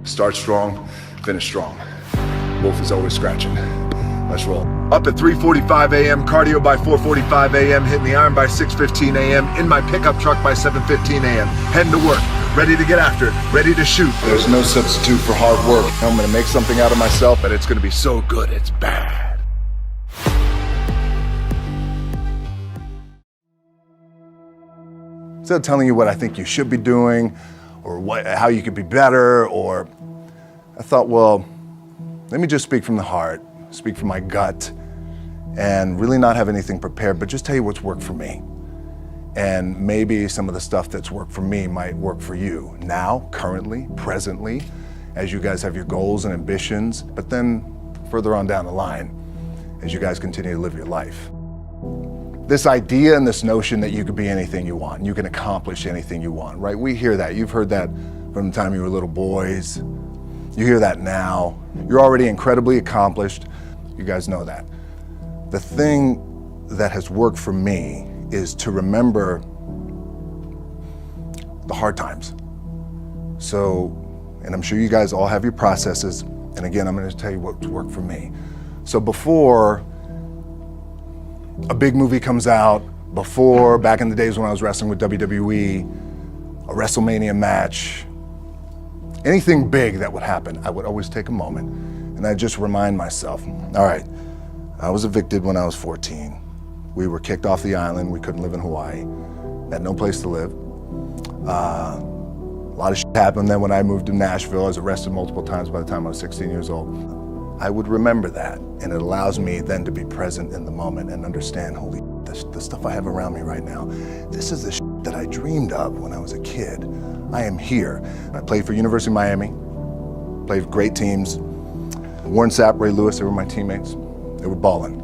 Start strong, finish strong. Wolf is always scratching. Let's roll. Up at 3:45 a.m., cardio by 4:45 a.m., hitting the iron by 6:15 a.m., in my pickup truck by 7:15 a.m., heading to work, ready to get after it, ready to shoot. There's no substitute for hard work. I'm gonna make something out of myself, but it's gonna be so good, it's bad. Instead of telling you what I think you should be doing, or how you could be better, or I thought, well, let me just speak from the heart, speak from my gut, and really not have anything prepared, but just tell you what's worked for me. And maybe some of the stuff that's worked for me might work for you now, currently, presently, as you guys have your goals and ambitions, but then further on down the line, as you guys continue to live your life. This idea and this notion that you could be anything you want, and you can accomplish anything you want, right? We hear that. You've heard that from the time you were little boys. You hear that now. You're already incredibly accomplished. You guys know that. The thing that has worked for me is to remember the hard times. So, and I'm sure you guys all have your processes. And again, I'm going to tell you what's worked for me. So before a big movie comes out, before, back in the days when I was wrestling with WWE, a WrestleMania match, anything big that would happen, I would always take a moment and I'd just remind myself, all right, I was evicted when I was 14. We were kicked off the island. We couldn't live in Hawaii. Had no place to live. A lot of shit happened then when I moved to Nashville. I was arrested multiple times by the time I was 16 years old. I would remember that, and it allows me then to be present in the moment and understand, holy, the stuff I have around me right now, this is the shit that I dreamed of when I was a kid. I am here. I played for University of Miami, played for great teams. Warren Sapp, Ray Lewis, they were my teammates. They were balling.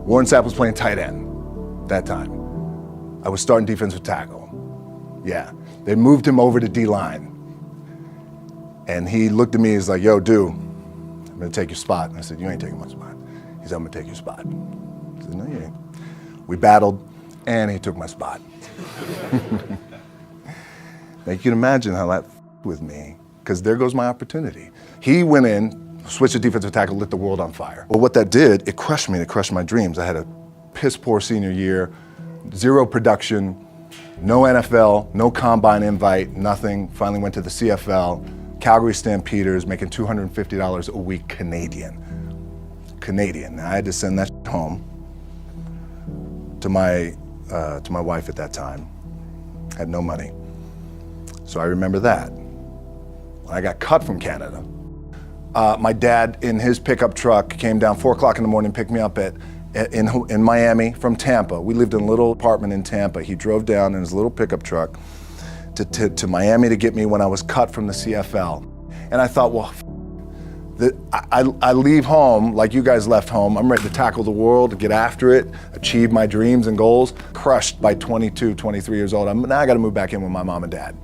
Warren Sapp was playing tight end that time. I was starting defensive tackle. Yeah, they moved him over to D-line. And he looked at me, he's like, yo, dude, I'm gonna take your spot. And I said, you ain't taking my spot. He said, I'm gonna take your spot. I said, no, you ain't. We battled, and he took my spot. Now you can imagine how that with me, because there goes my opportunity. He went in, switched to defensive tackle, lit the world on fire. Well, what that did, it crushed me, it crushed my dreams. I had a piss poor senior year, zero production, no NFL, no combine invite, nothing. Finally went to the CFL, Calgary Stampeders, making $250 a week Canadian. Now I had to send that home to my wife at that time. Had no money. So I remember that. When I got cut from Canada, my dad in his pickup truck came down 4 o'clock in the morning, picked me up in Miami from Tampa. We lived in a little apartment in Tampa. He drove down in his little pickup truck to Miami to get me when I was cut from the CFL. And I thought, well, I leave home like you guys left home. I'm ready to tackle the world, to get after it, achieve my dreams and goals. Crushed by 22, 23 years old. Now I gotta move back in with my mom and dad.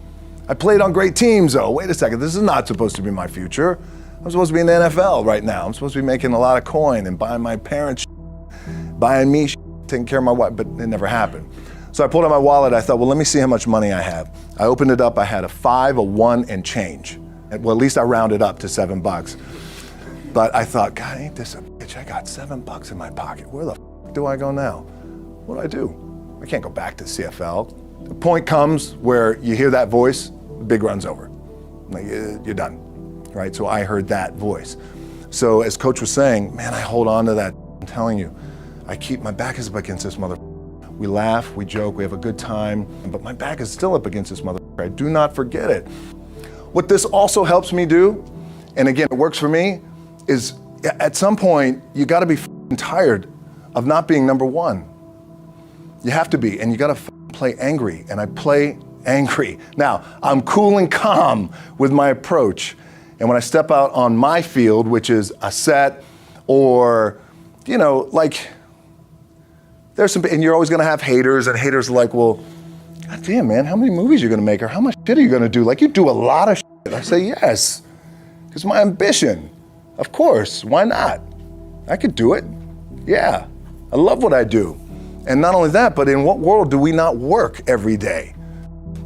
I played on great teams though. Wait a second, this is not supposed to be my future. I'm supposed to be in the NFL right now. I'm supposed to be making a lot of coin and buying my parents buying me taking care of my wife, but it never happened. So I pulled out my wallet, I thought, well, let me see how much money I have. I opened it up, I had a 5, a 1, and change. Well, at least I rounded up to $7. But I thought, God, ain't this a bitch? I got $7 in my pocket. Where the f do I go now? What do I do? I can't go back to CFL. The point comes where you hear that voice, the big run's over. Like, you're done, right? So I heard that voice. So as Coach was saying, man, I hold on to that. I'm telling you, I keep, my back is up against this mother. We laugh, we joke, we have a good time, but my back is still up against this mother. I do not forget it. What this also helps me do, and again, it works for me, is at some point, you gotta be tired of not being number one. You have to be, and you gotta play angry, and I play angry. Now, I'm cool and calm with my approach, and when I step out on my field, which is a set, or, you know, like, there's some, and you're always gonna have haters, and haters are like, well, God damn, man, how many movies are you gonna make, or how much shit are you gonna do? Like, you do a lot of shit. I say, yes, it's my ambition. Of course, why not? I could do it. Yeah, I love what I do. And not only that, but in what world do we not work every day?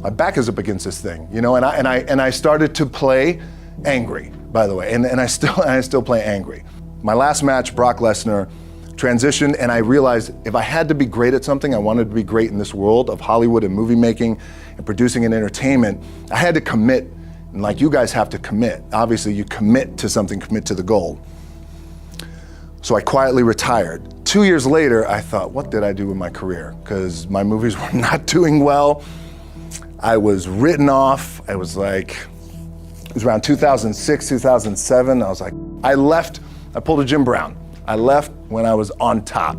my back is up against this thing, you know, and I started to play angry, by the way, and I still play angry. My last match, Brock Lesnar, transitioned, and I realized if I had to be great at something, I wanted to be great in this world of Hollywood and movie making and producing and entertainment, I had to commit, and like you guys have to commit. Obviously, you commit to something, commit to the goal. So I quietly retired. 2 years later, I thought, what did I do with my career? Because my movies were not doing well. I was written off. It was around 2006, 2007. I was like, I pulled a Jim Brown. I left when I was on top,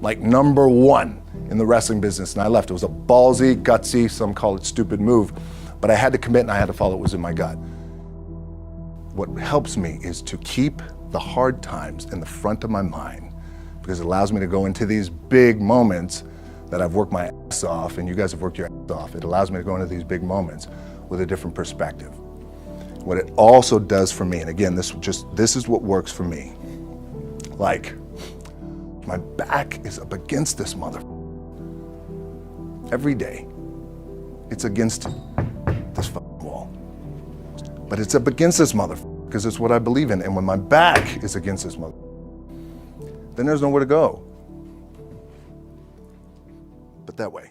like number one in the wrestling business, and I left. It was a ballsy, gutsy, some call it stupid move, but I had to commit and I had to follow what was in my gut. What helps me is to keep the hard times in the front of my mind, because it allows me to go into these big moments that I've worked my ass off and you guys have worked your ass off. It allows me to go into these big moments with a different perspective. What it also does for me, and again, this is what works for me. Like, my back is up against this mother. Every day, it's against this wall. But it's up against this mother because it's what I believe in. And when my back is against this mother, then there's nowhere to go but that way.